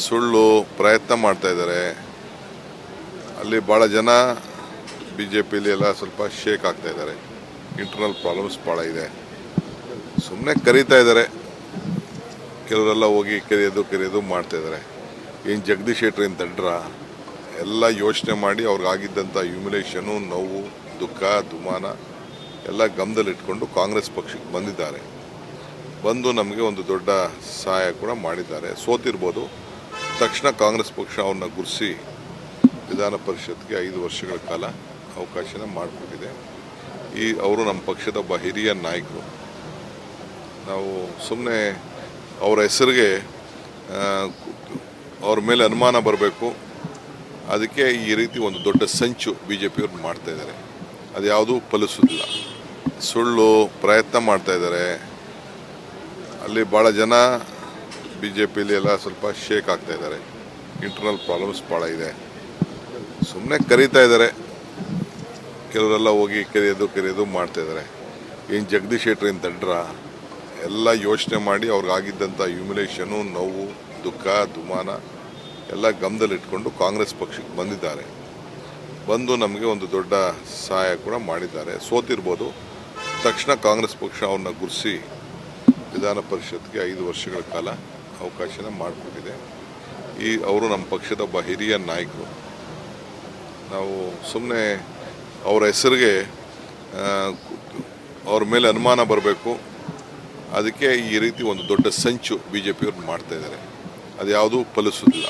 ಸುಳ್ಳು ಪ್ರಯತ್ನ ಮಾಡ್ತಾ ಇದ್ದಾರೆ. ಅಲ್ಲಿ ಭಾಳ ಜನ ಬಿ ಜೆ ಪಿಲಿ ಎಲ್ಲ ಸ್ವಲ್ಪ ಶೇಕ್ ಆಗ್ತಾ ಇದ್ದಾರೆ. ಇಂಟರ್ನಲ್ ಪ್ರಾಬ್ಲಮ್ಸ್ ಭಾಳ ಇದೆ. ಸುಮ್ಮನೆ ಕರೀತಾ ಇದ್ದಾರೆ, ಕೆಲವರೆಲ್ಲ ಹೋಗಿ ಕರೆಯೋದು ಮಾಡ್ತಾ ಇದ್ದಾರೆ. ಏನು ಜಗದೀಶ್ ಶೆಟ್ಟರ್ ಏನು ತಂಡ್ರ ಎಲ್ಲ ಯೋಚನೆ ಮಾಡಿ ಅವ್ರಿಗಾಗಿದ್ದಂಥ ಹ್ಯೂಮಿಲೇಷನು, ನೋವು, ದುಃಖ, ದುಮಾನ ಎಲ್ಲ ಗಮನದಲ್ಲಿಟ್ಕೊಂಡು ಕಾಂಗ್ರೆಸ್ ಪಕ್ಷಕ್ಕೆ ಬಂದಿದ್ದಾರೆ. ಬಂದು ನಮಗೆ ಒಂದು ದೊಡ್ಡ ಸಹಾಯ ಕೂಡ ಮಾಡಿದ್ದಾರೆ. ಸೋತಿರ್ಬೋದು, ತಕ್ಷಣ ಕಾಂಗ್ರೆಸ್ ಪಕ್ಷ ಅವ್ರನ್ನ ಗುರುಸಿ ವಿಧಾನ ಪರಿಷತ್ಗೆ 5 ವರ್ಷಗಳ ಕಾಲ ಅವಕಾಶನ ಮಾಡಿಕೊಟ್ಟಿದೆ. ಅವರು ನಮ್ಮ ಪಕ್ಷದ ಒಬ್ಬ ಹಿರಿಯ ನಾಯಕರು. ನಾವು ಸುಮ್ಮನೆ ಅವರ ಹೆಸರಿಗೆ ಅವ್ರ ಮೇಲೆ ಅನುಮಾನ ಬರಬೇಕು, ಅದಕ್ಕೆ ಈ ರೀತಿ ಒಂದು ದೊಡ್ಡ ಸಂಚು ಬಿ ಜೆ ಪಿಯವ್ರು ಮಾಡ್ತಾಯಿದ್ದಾರೆ. ಅದು ಯಾವುದೂ ಫಲಿಸೋದಿಲ್ಲ. ಸುಳ್ಳು ಪ್ರಯತ್ನ ಮಾಡ್ತಾ ಇದ್ದಾರೆ. ಅಲ್ಲಿ ಭಾಳ ಜನ ಬಿ ಜೆ ಪಿಲಿ ಎಲ್ಲ ಸ್ವಲ್ಪ ಶೇಕ್ ಆಗ್ತಾ ಇದ್ದಾರೆ. ಇಂಟರ್ನಲ್ ಪ್ರಾಬ್ಲಮ್ಸ್ ಭಾಳ ಇದೆ. ಸುಮ್ಮನೆ ಕರೀತಾ ಇದ್ದಾರೆ, ಕೆಲವರೆಲ್ಲ ಹೋಗಿ ಕರೆಯೋದು ಮಾಡ್ತಾ ಇದ್ದಾರೆ. ಏನು ಜಗದೀಶ್ ಶೆಟ್ಟರ್ ಏನು ತಂಡ್ರ ಎಲ್ಲ ಯೋಚನೆ ಮಾಡಿ ಅವ್ರಿಗಾಗಿದ್ದಂಥ ಹ್ಯೂಮಿಲೇಷನು, ನೋವು, ದುಃಖ, ದುಮಾನ ಎಲ್ಲ ಗಮನದಲ್ಲಿಟ್ಕೊಂಡು ಕಾಂಗ್ರೆಸ್ ಪಕ್ಷಕ್ಕೆ ಬಂದಿದ್ದಾರೆ. ಬಂದು ನಮಗೆ ಒಂದು ದೊಡ್ಡ ಸಹಾಯ ಕೂಡ ಮಾಡಿದ್ದಾರೆ. ಸೋತಿರ್ಬೋದು, ತಕ್ಷಣ ಕಾಂಗ್ರೆಸ್ ಪಕ್ಷ ಅವ್ರನ್ನ ಗುರುಸಿ ವಿಧಾನ ಪರಿಷತ್ಗೆ 5 ವರ್ಷಗಳ ಕಾಲ ಅವಕಾಶನ ಮಾಡಿಕೊಟ್ಟಿದೆ. ಅವರು ನಮ್ಮ ಪಕ್ಷದ ಒಬ್ಬ ಹಿರಿಯ ನಾಯಕರು. ನಾವು ಸುಮ್ಮನೆ ಅವರ ಹೆಸರಿಗೆ ಅವ್ರ ಮೇಲೆ ಅನುಮಾನ ಬರಬೇಕು, ಅದಕ್ಕೆ ಈ ರೀತಿ ಒಂದು ದೊಡ್ಡ ಸಂಚು ಬಿ ಜೆ ಪಿಯವ್ರು ಮಾಡ್ತಾಯಿದ್ದಾರೆ. ಅದು ಯಾವುದೂ ಫಲಿಸೋದಿಲ್ಲ.